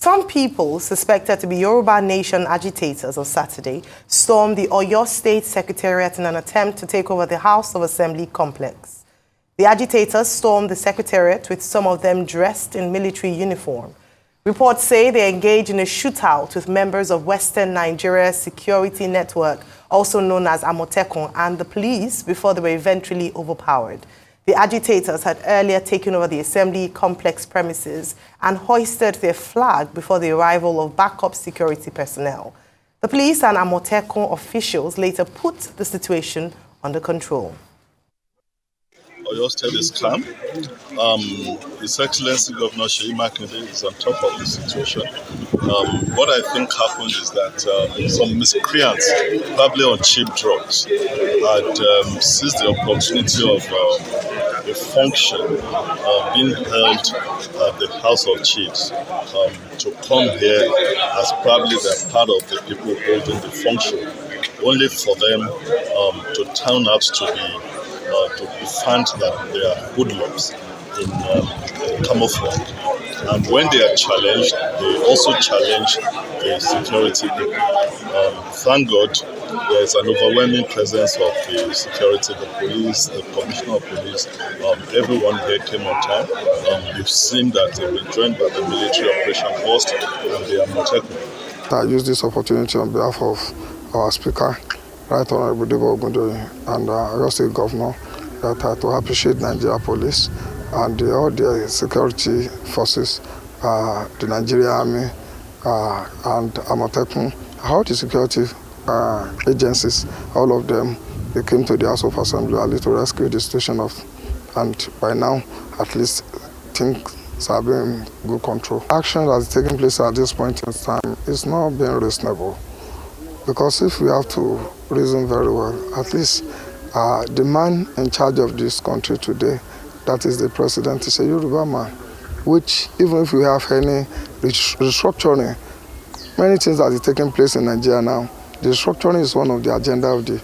Some people suspected to be Yoruba Nation agitators on Saturday stormed the Oyo Secretariat in an attempt to take over the House of Assembly complex. The agitators stormed the Secretariat, with some of them dressed in military uniform. Reports say they engaged in a shootout with members of Western Nigeria Security Network, also known as Amotekun, and the police before they were eventually overpowered. The agitators had earlier taken over the Assembly complex premises and hoisted their flag before the arrival of backup security personnel. The police and Amotekun officials later put the situation under control. Oyo State is calm. His Excellency Governor Unimaginable is on top of the situation. What I think happened is that some miscreants, probably on cheap drugs, had seized the opportunity of a function being held at the House of Chiefs to come here as probably they're part of the people holding the function, only for them to turn out to be found that they are hoodlums in camouflage. And when they are challenged, they also challenge the security people. Thank God there is an overwhelming presence of the security, the police, the commissioner of police. Everyone here came on time. We've seen that they've been joined by the military operation post and they are protected. I use this opportunity on behalf of our Speaker, Right Honorable Bode, and Oyo State Governor, to appreciate Nigeria Police and all the security forces, the Nigeria Army and Amotekun, all the security agencies, all of them, they came to the House of Assembly to rescue the situation and by now, at least, things are being in good control. Action that is taking place at this point in time is not being reasonable, because if we have to reason very well, at least the man in charge of this country today, that is the president, is a Yoruba man, which even if we have any restructuring, many things that are taking place in Nigeria now, the restructuring is one of the agenda of the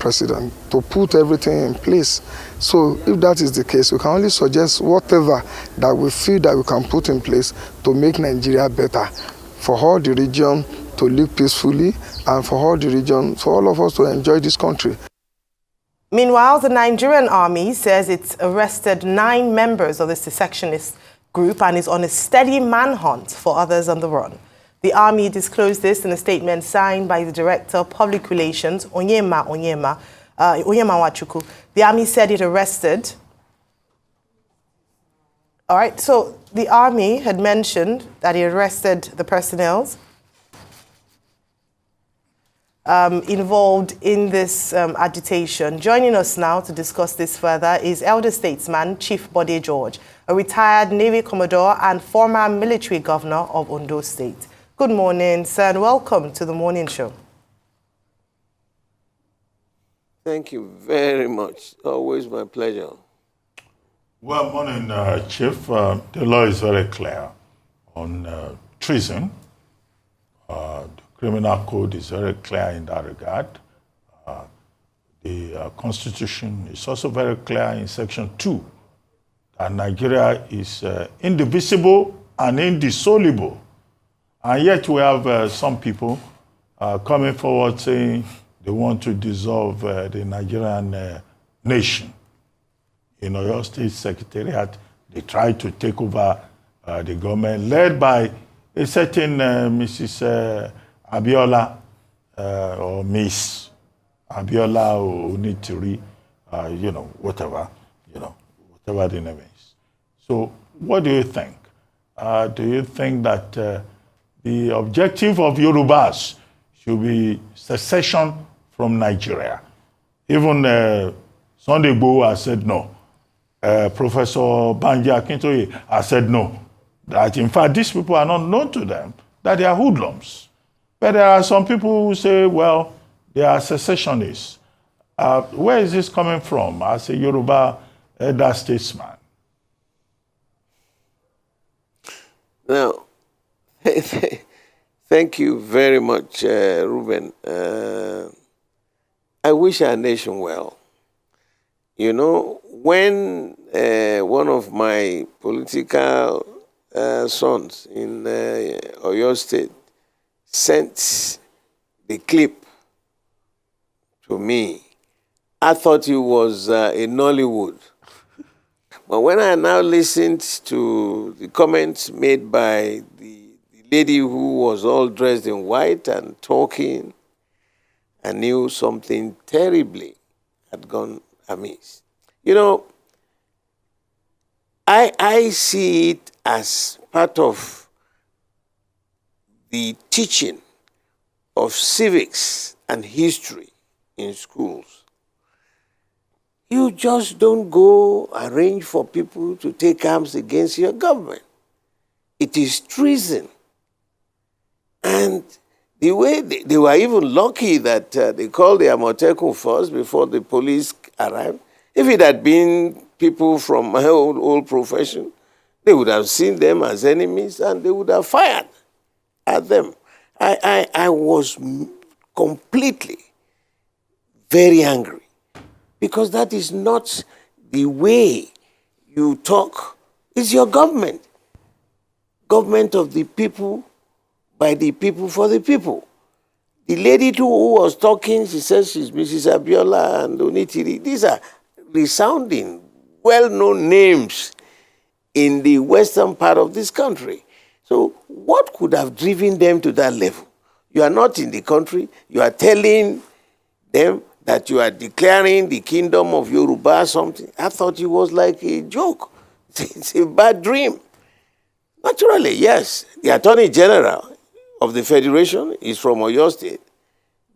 president, to put everything in place. So if that is the case, we can only suggest whatever that we feel that we can put in place to make Nigeria better, for all the region to live peacefully, and for all the region, for all of us to enjoy this country. Meanwhile, the Nigerian army says it's arrested 9 members of the secessionist group and is on a steady manhunt for others on the run. The army disclosed this in a statement signed by the Director of Public Relations, Onyema Wachuku. The army said it arrested... All right, so the army had mentioned that it arrested the personnel involved in this agitation. Joining us now to discuss this further is Elder Statesman Chief Bode George, a retired Navy Commodore and former military governor of Ondo State. Good morning, sir, and welcome to the morning show. Thank you very much. Always my pleasure. Well, morning, Chief. The law is very clear on treason. The criminal code is very clear in that regard. The Constitution is also very clear in Section 2 that Nigeria is indivisible and indissoluble. And yet we have some people coming forward saying they want to dissolve the Nigerian nation. In Oyo State Secretariat, they tried to take over the government, led by a certain Mrs. Abiola or Miss Abiola or Onitiri, whatever the name is. So what do you think? Do you think that the objective of Yorubas should be secession from Nigeria? Even Sunday Igboho has said no. Professor Banji Akintoye has said no. That in fact these people are not known to them, that they are hoodlums. But there are some people who say, well, they are secessionists. Where is this coming from as a Yoruba elder statesman? Now, thank you very much, Ruben. I wish our nation well. You know, when one of my political sons in Oyo State sent the clip to me, I thought it was in Nollywood. But when I now listened to the comments made by the lady who was all dressed in white and talking, I knew something terribly had gone amiss. You know, I see it as part of the teaching of civics and history in schools. You just don't go arrange for people to take arms against your government. It is treason. And the way they were even lucky that they called the Amotekun first before the police arrived. If it had been people from my old profession, they would have seen them as enemies and they would have fired at them. I was completely very angry because that is not the way you talk. It's your government. Government of the people, by the people, for the people. The lady too who was talking, she says she's Mrs. Abiola and Onitiri. These are resounding, well-known names in the western part of this country. So what could have driven them to that level? You are not in the country. You are telling them that you are declaring the kingdom of Yoruba or something. I thought it was like a joke. It's a bad dream. Naturally, yes, the Attorney General of the Federation is from Oyo State.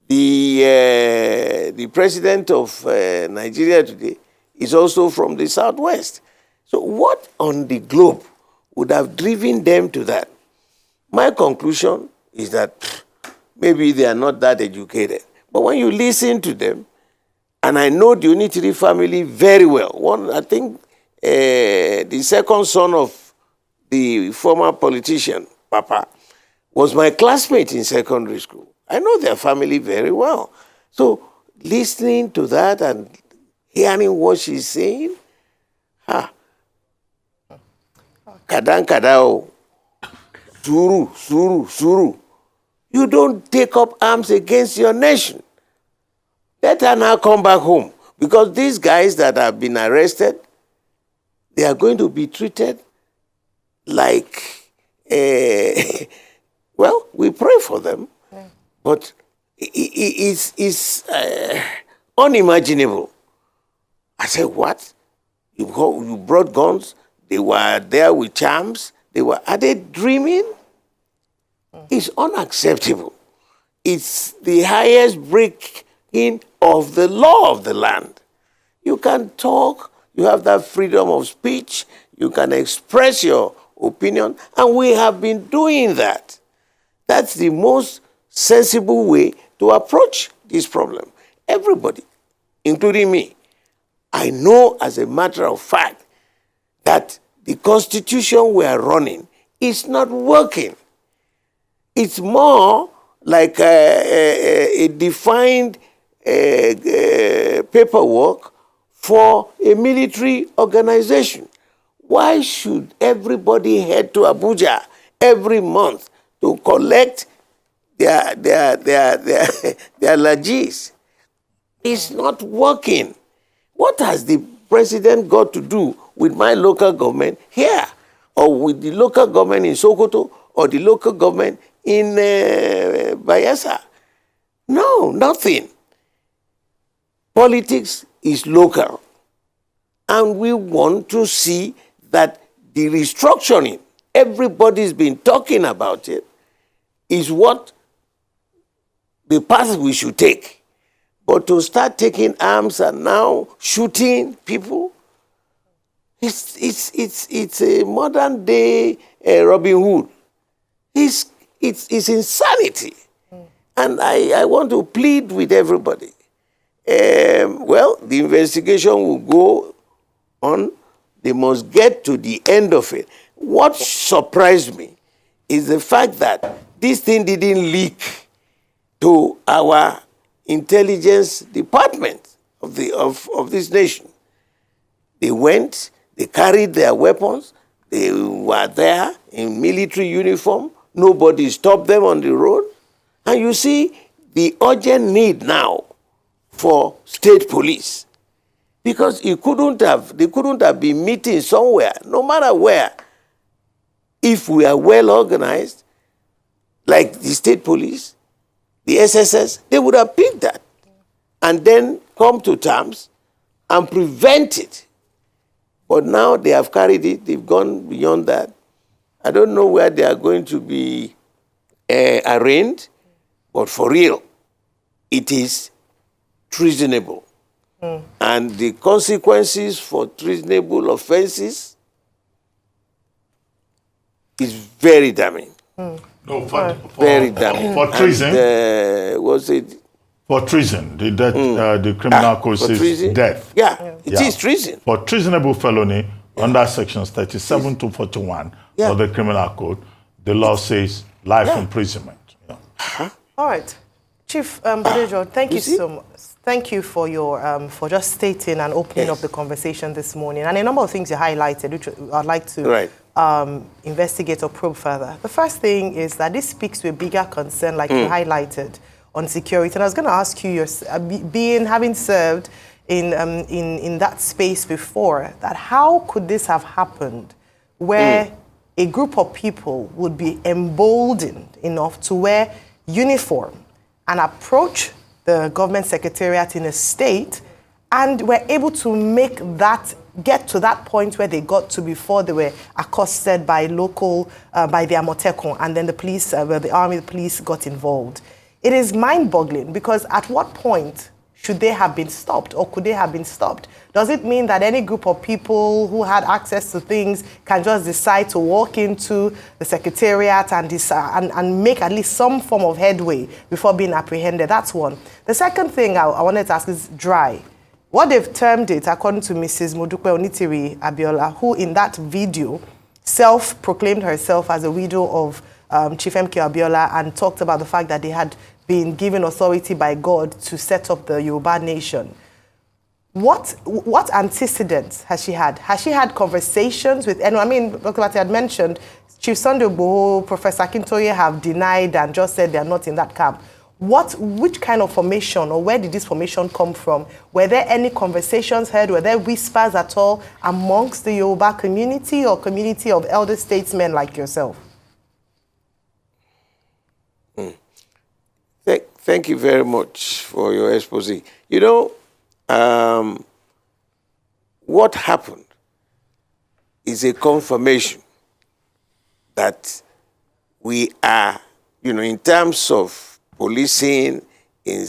The President of Nigeria today is also from the Southwest. So what on the globe would have driven them to that? My conclusion is that maybe they are not that educated. But when you listen to them, and I know the Unitary family very well. I think the second son of the former politician, Papa, was my classmate in secondary school. I know their family very well. So listening to that and hearing what she's saying, kadan kadao, suru. You don't take up arms against your nation. Better now come back home. Because these guys that have been arrested, they are going to be treated like, well, we pray for them, but it's unimaginable. I said, what? You brought guns? They were there with charms? Are they dreaming? It's unacceptable. It's the highest breaking of the law of the land. You can talk, you have that freedom of speech, you can express your opinion, and we have been doing that. That's the most sensible way to approach this problem. Everybody, including me, I know as a matter of fact that the constitution we are running is not working. It's more like a defined paperwork for a military organization. Why should everybody head to Abuja every month to collect their lages? It's not working. What has the president got to do with my local government here, or with the local government in Sokoto, or the local government in Bayelsa? No, nothing. Politics is local. And we want to see that the restructuring, everybody's been talking about it, is what the path we should take. But to start taking arms and now shooting people, it's a modern day Robin Hood. It's insanity. And I want to plead with everybody. Well, the investigation will go on. They must get to the end of it. What surprised me is the fact that this thing didn't leak to our intelligence department of this nation. They went, they carried their weapons, They were there in military uniform. Nobody stopped them on the road. And you see the urgent need now for state police. Because they couldn't have been meeting somewhere, no matter where. If we are well organized, like the state police, the SSS, they would have picked that and then come to terms and prevent it. But now they have carried it, they've gone beyond that. I don't know where they are going to be arraigned, but for real, it is treasonable. And the consequences for treasonable offenses is very damning. No, Very damning. For treason. And, was it? For treason, the criminal code says treason? death. Yeah, it is treason. For treasonable felony, under sections 37 to 41 of the criminal code, the law says life imprisonment. All right. Chief Bode, thank you so much. Thank you for your for just stating and opening up the conversation this morning, and a number of things you highlighted, which I'd like to investigate or probe further. The first thing is that this speaks to a bigger concern, like you highlighted, on security. And I was going to ask you, having served in that space before, that how could this have happened, where a group of people would be emboldened enough to wear uniform and approach the government secretariat in a state, and were able to get to that point where they got to before they were accosted by by the Amotekun, and then the police, the army, the police got involved. It is mind-boggling, because at what point should they have been stopped, or could they have been stopped? Does it mean that any group of people who had access to things can just decide to walk into the secretariat and make at least some form of headway before being apprehended? That's one. The second thing I wanted to ask is dry. What they've termed it, according to Mrs. Modupe Onitiri Abiola, who in that video self-proclaimed herself as a widow of Chief M.K. Abiola, and talked about the fact that they had been given authority by God to set up the Yoruba nation. What antecedents has she had? Has she had conversations with anyone? I mean, Dr. Bati had mentioned Chief Sunday Ogboho, Professor Akintoye have denied and just said they are not in that camp. Which kind of formation, or where did this formation come from? Were there any conversations heard? Were there whispers at all amongst the Yoruba community or community of elder statesmen like yourself? Thank you very much for your exposé. You know, what happened is a confirmation that we are, you know, in terms of policing, in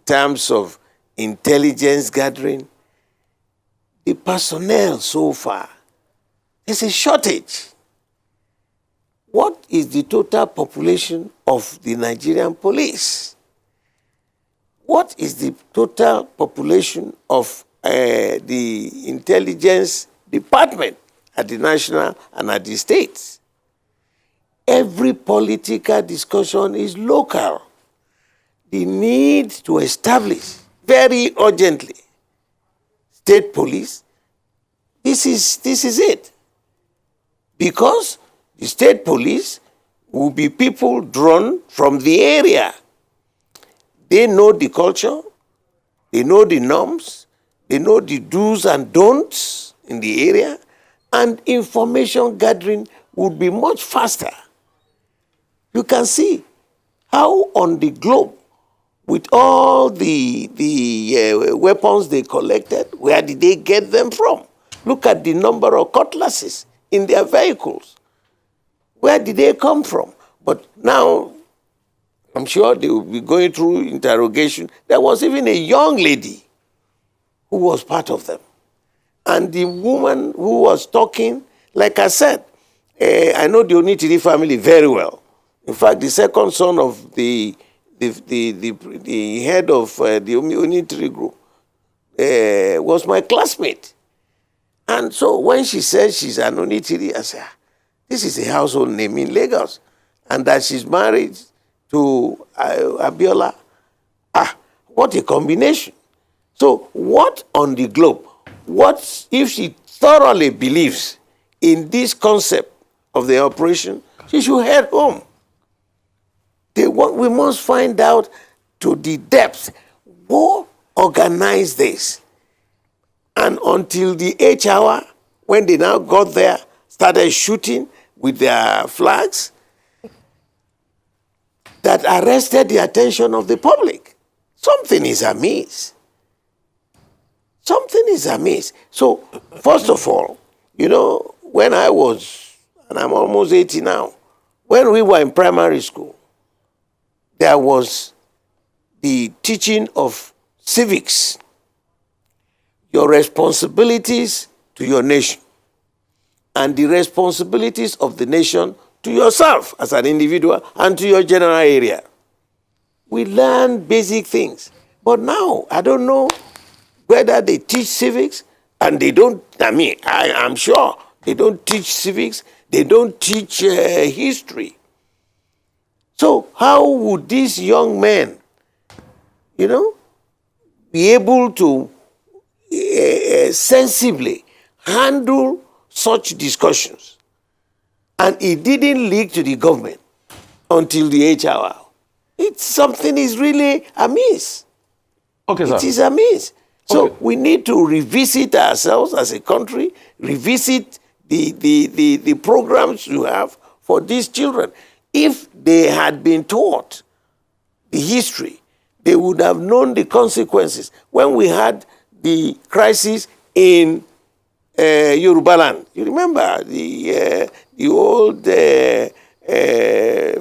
terms of intelligence gathering, the personnel so far, there's a shortage. What is the total population of the Nigerian police? What is the total population of the intelligence department at the national and at the states? Every political discussion is local. The need to establish very urgently state police, this is it. Because the state police will be people drawn from the area. They know the culture, they know the norms, they know the do's and don'ts in the area, and information gathering would be much faster. You can see how on the globe, with all the weapons they collected, where did they get them from? Look at the number of cutlasses in their vehicles. Where did they come from? But now, I'm sure they will be going through interrogation. There was even a young lady who was part of them. And the woman who was talking, like I said, I know the Onitiri family very well. In fact, the second son of the head of the Onitiri group was my classmate. And so when she said she's an Onitiri, I said, this is a household name in Lagos. And that she's married to Abiola. What a combination. So what on the globe, what if she thoroughly believes in this concept of the operation, she should head home. We must find out to the depth who organized this. And until the 8th hour, when they now got there, started shooting with their flags, that arrested the attention of the public. Something is amiss. Something is amiss. So, first of all, when I was, and I'm almost 80 now, when we were in primary school, there was the teaching of civics, your responsibilities to your nation, and the responsibilities of the nation to yourself as an individual and to your general area. We learn basic things. But now, I don't know whether they teach civics and they don't, I'm sure they don't teach civics, they don't teach history. So how would these young men, be able to sensibly handle such discussions? And it didn't leak to the government until the 8th hour. Something is really amiss. Okay, sir. It is amiss. So Okay. we need to revisit ourselves as a country, revisit the programs you have for these children. If they had been taught the history, they would have known the consequences. When we had the crisis in Yoruba land, you remember the old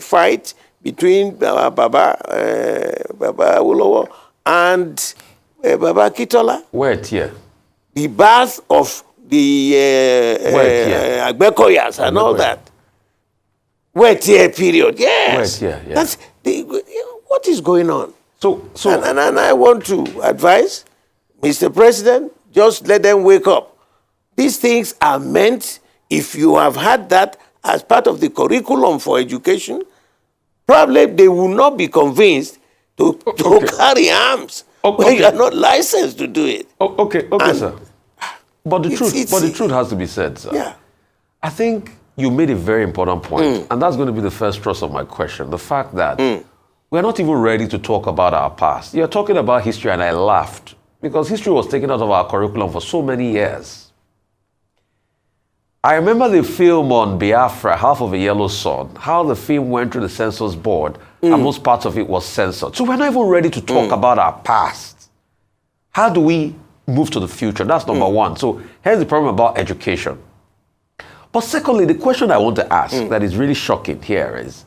fight between Baba Awolowo and Baba Kitola? Wait here. The birth of the Agbekoyas and all that. Wait here period, yes. Wait here, yeah. That's what is going on? So And I want to advise, Mr. President, just let them wake up. These things are meant, if you have had that as part of the curriculum for education, probably they will not be convinced to carry arms when you are not licensed to do it. okay, And sir. But the truth has to be said, sir. Yeah. I think you made a very important point, and that's going to be the first thrust of my question. The fact that we're not even ready to talk about our past. You're talking about history, and I laughed because history was taken out of our curriculum for so many years. I remember the film on Biafra, Half of a Yellow Sun, how the film went through the census board, and most parts of it was censored. So we're not even ready to talk about our past. How do we move to the future? That's number one. So here's the problem about education. But secondly, the question I want to ask that is really shocking here is,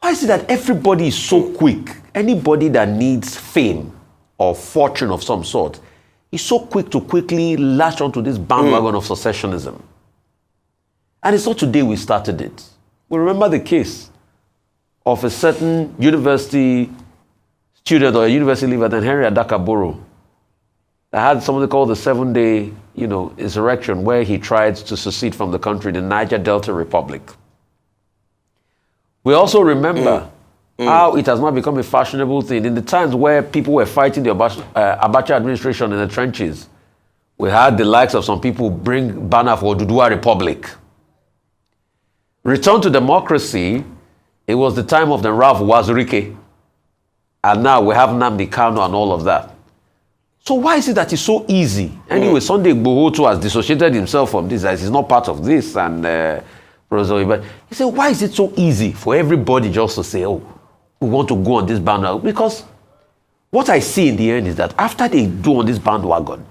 why is it that everybody is so quick, anybody that needs fame or fortune of some sort, is so quick to quickly latch onto this bandwagon of secessionism? And it's not today we started it. We remember the case of a certain university student or a university leaver named Henry Adakaboro that had something called the 7-day, insurrection where he tried to secede from the country, the Niger Delta Republic. We also remember how it has now become a fashionable thing. In the times where people were fighting the Abacha administration in the trenches, we had the likes of some people bring banner for Oduduwa Republic. Return to democracy, it was the time of the Ralph Wazirike. And now we have Nnamdi Kanu and all of that. So why is it that it's so easy? Anyway, Sunday Igboho too has dissociated himself from this, as he's not part of this. And but he said, why is it so easy for everybody just to say, oh, we want to go on this bandwagon? Because what I see in the end is that after they do on this bandwagon,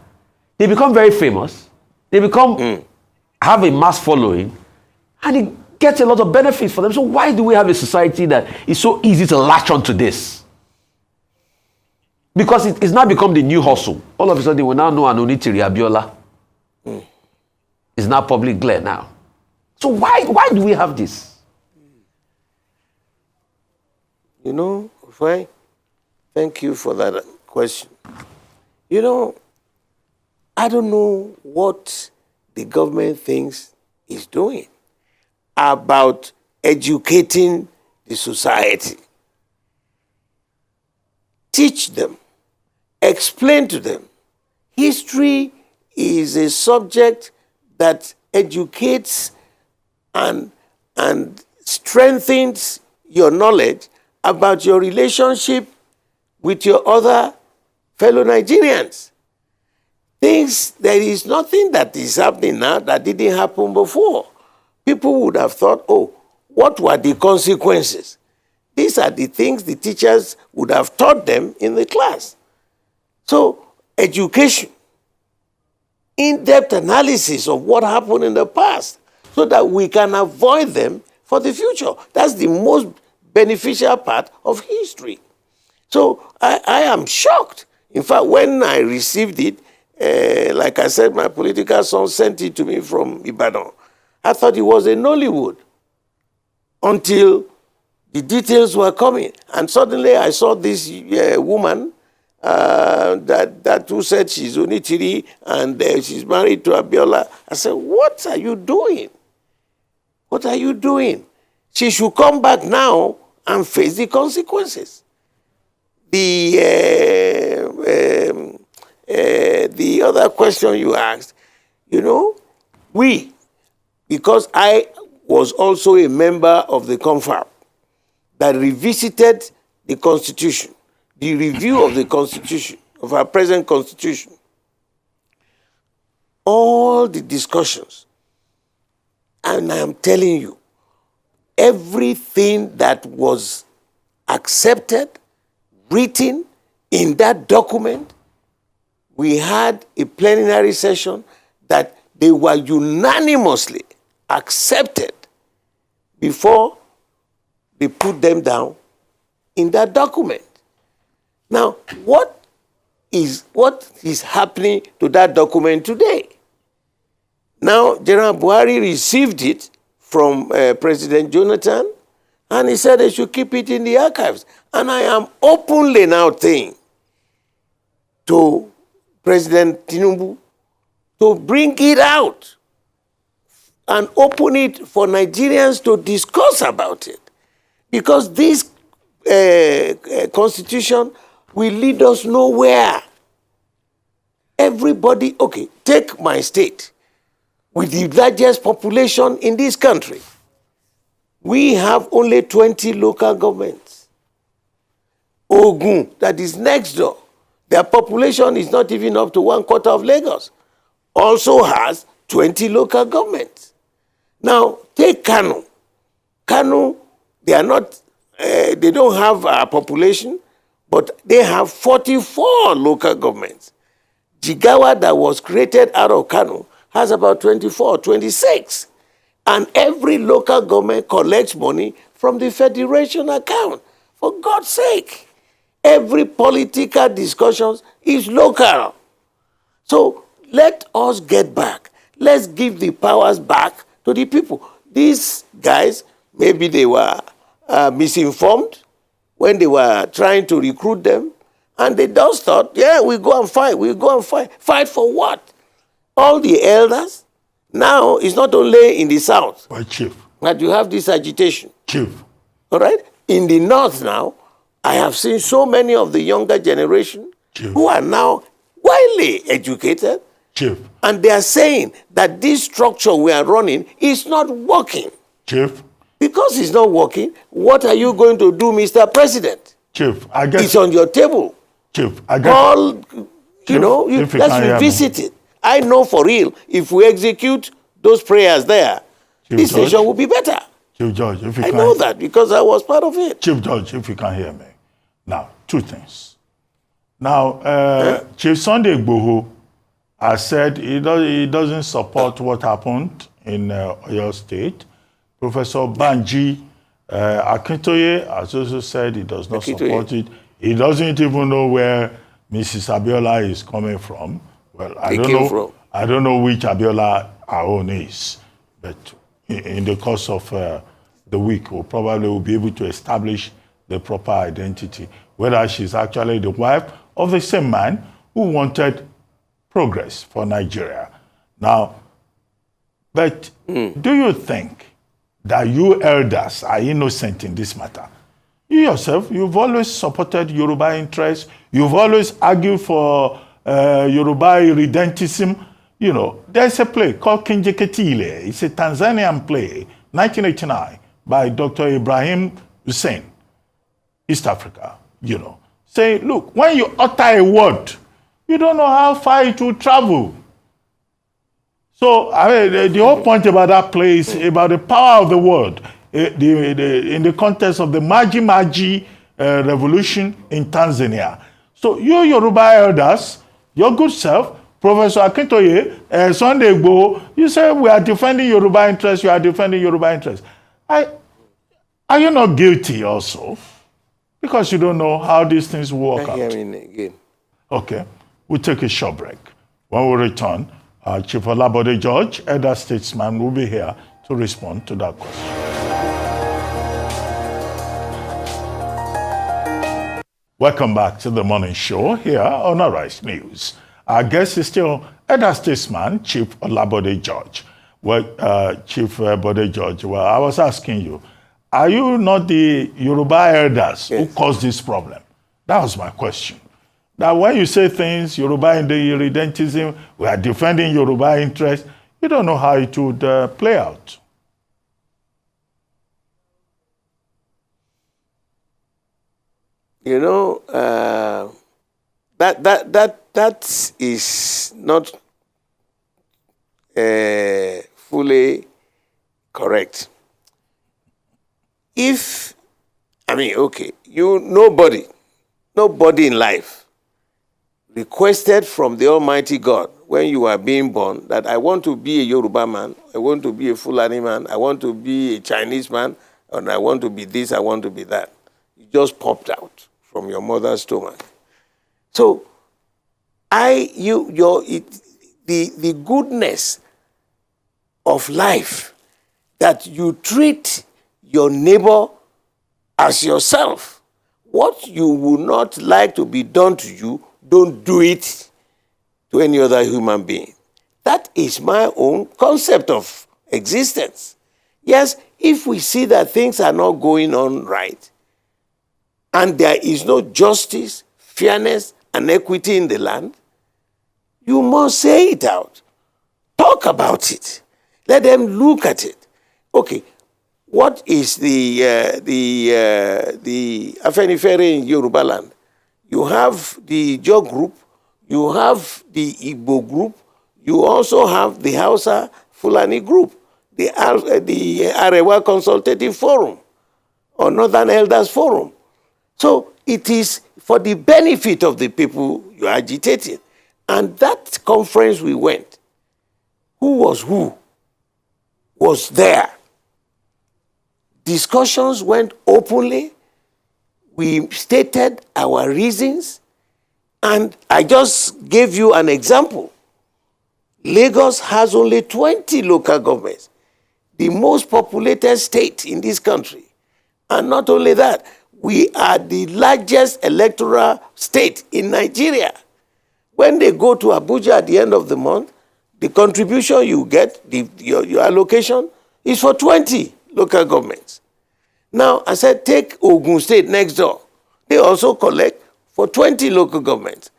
they become very famous. They become, have a mass following, and it gets a lot of benefits for them. So why do we have a society that is so easy to latch onto this? Because it's now become the new hustle. All of a sudden, we now know Anonitiri Abiola. It's now public glare now. So why do we have this? Ufai, thank you for that question. I don't know what the government thinks is doing about educating the society. Teach them. Explain to them. History is a subject that educates and strengthens your knowledge about your relationship with your other fellow Nigerians. There is nothing that is happening now that didn't happen before. People would have thought, oh, what were the consequences? These are the things the teachers would have taught them in the class. So, education, in-depth analysis of what happened in the past so that we can avoid them for the future. That's the most beneficial part of history. So, I am shocked. In fact, when I received it, like I said, my political son sent it to me from Ibadan. I thought it was a Nollywood until the details were coming. And suddenly I saw this woman that who said she's Onitiri and she's married to Abiola. I said, what are you doing? What are you doing? She should come back now and face the consequences. The other question you asked, because I was also a member of the confab that revisited the Constitution, the review of the Constitution, of our present Constitution, all the discussions, and I am telling you, everything that was accepted, written in that document, we had a plenary session that they were unanimously accepted before they put them down in that document. Now, what is happening to that document today? Now, General Buhari received it from President Jonathan, and he said they should keep it in the archives. And I am openly now saying to President Tinubu to bring it out and open it for Nigerians to discuss about it. Because this constitution will lead us nowhere. Everybody, okay, take my state, with the largest population in this country. We have only 20 local governments. Ogun, that is next door, their population is not even up to 1/4 of Lagos, also has 20 local governments. Now, take Kano. Kano, they are not, they don't have a population, but they have 44 local governments. Jigawa, that was created out of Kano, has about 24, 26. And every local government collects money from the federation account. For God's sake, every political discussion is local. So let us get back. Let's give the powers back to the people. These guys, maybe they were misinformed when they were trying to recruit them. And they just thought, yeah, we go and fight. Fight for what? All the elders. Now, it's not only in the south But Chief, that you have this agitation. Chief, All right? In the north now, I have seen so many of the younger generation Chief. who are now widely educated. Chief, And they are saying that this structure we are running is not working. Chief, Because it's not working, what are you going to do, Mr. President? Chief, I guess. It's on your table. Chief, I guess. All, Chief, if you let's can hear me. revisit it. I know for real, if we execute those prayers there, Chief this George? nation will be better. Chief George, if you I can. know that because I was part of it. Chief George, if you can hear me. Now, two things. Now, Chief Sunday Igboho has said he doesn't support what happened in Oyo State. Professor Banji Akintoye has also said he does not support it. He doesn't even know where Mrs. Abiola is coming from. Well, I don't know which Abiola our own is, but in the course of the week, we'll probably be able to establish the proper identity, whether she's actually the wife of the same man who wanted progress for Nigeria. Now, but do you think that you elders are innocent in this matter? You yourself, you've always supported Yoruba interests. You've always argued for Yoruba irredentism. You know, there's a play called Kinjeketile. It's a Tanzanian play, 1989, by Dr. Ibrahim Hussein, East Africa, you know. Say, look, when you utter a word, you don't know how far it will travel. So I mean, the whole point about that play is about the power of the word in the context of the Maji revolution in Tanzania. So you Yoruba elders, your good self, Professor Akintoye, Sunday Igboho, you say we are defending Yoruba interests, you are defending Yoruba interests. Are you not guilty also? Because you don't know how these things work out. Again. Okay, we'll take a short break. When we return, Chief Olabode George, Elder Statesman, will be here to respond to that question. Welcome back to the morning show here on Arise News. Our guest is still Elder Statesman, Chief Olabode George. Well, Chief Bode George, well, I was asking you, are you not the Yoruba elders who caused this problem? That was my question. That when you say things, Yoruba in the irredentism, we are defending Yoruba interests, you don't know how it would play out. You know, that is not fully correct. Nobody in life requested from the Almighty God when you are being born that I want to be a Yoruba man, I want to be a Fulani man, I want to be a Chinese man, and I want to be this, I want to be that. It just popped out from your mother's stomach. So, the goodness of life that you treat your neighbor as yourself. What you would not like to be done to you, don't do it to any other human being. That is my own concept of existence. Yes, if we see that things are not going on right, and there is no justice, fairness, and equity in the land, you must say it out. Talk about it. Let them look at it. Okay, what is the Afenifere in Yoruba land? You have the Ijaw group, you have the Igbo group, you also have the Hausa Fulani group, the Arewa Consultative Forum, or Northern Elders Forum. So it is for the benefit of the people you are agitating. And that conference we went, who was there. Discussions went openly. We stated our reasons. And I just gave you an example. Lagos has only 20 local governments, the most populated state in this country. And not only that, we are the largest electoral state in Nigeria. When they go to Abuja at the end of the month, the contribution you get, your allocation, is for 20 local governments. Now, I said, take Ogun State next door. They also collect for 20 local governments.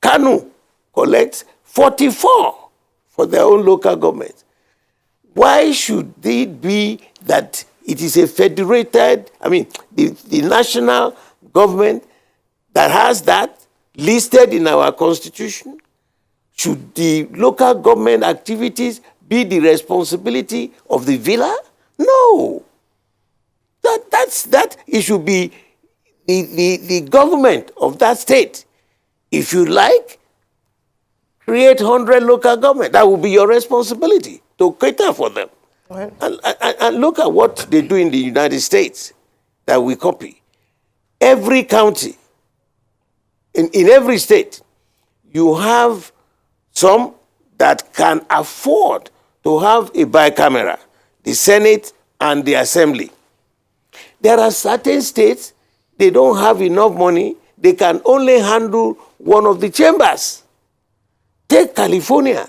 Kano collects 44 for their own local government. Why should it be that it is a federated, the national government that has that listed in our constitution? Should the local government activities be the responsibility of the villa? No. That it should be the government of that state. If you like, create 100 local government. That will be your responsibility to cater for them. Right. And look at what they do in the United States that we copy. Every county, in every state, you have some that can afford to have a bicameral, the Senate and the Assembly. There are certain states, they don't have enough money, they can only handle one of the chambers. Take California,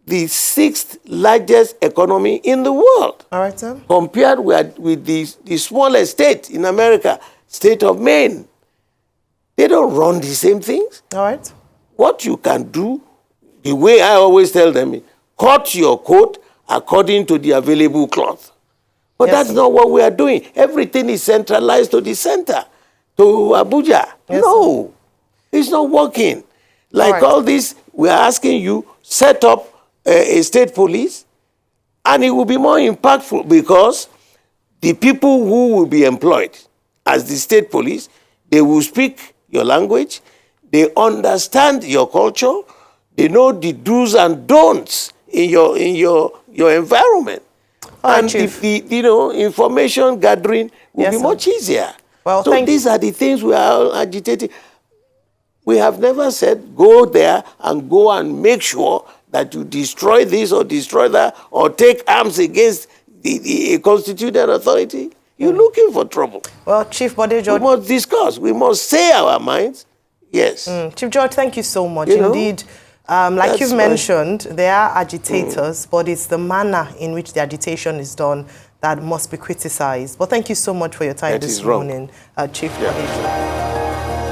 the 6th largest economy in the world. All right, sir. Compared with the smallest state in America, state of Maine. They don't run the same things. All right. What you can do, the way I always tell them, cut your coat according to the available cloth. But that's not what we are doing. Everything is centralized to the center, to Abuja. No, it's not working. Like all this, we are asking you, set up a state police, and it will be more impactful because the people who will be employed as the state police, they will speak your language, they understand your culture, they know the do's and don'ts in your environment. And the information gathering will be much easier. Well, so these are the things we are agitating. We have never said go there and go and make sure that you destroy this or destroy that or take arms against the constituted authority. You're looking for trouble. Well, Chief Bode George, we must discuss. We must say our minds. Yes. Chief George, thank you so much. Indeed, like you've mentioned, there are agitators, but it's the manner in which the agitation is done that must be criticized. But thank you so much for your time this morning, Chief Bode George.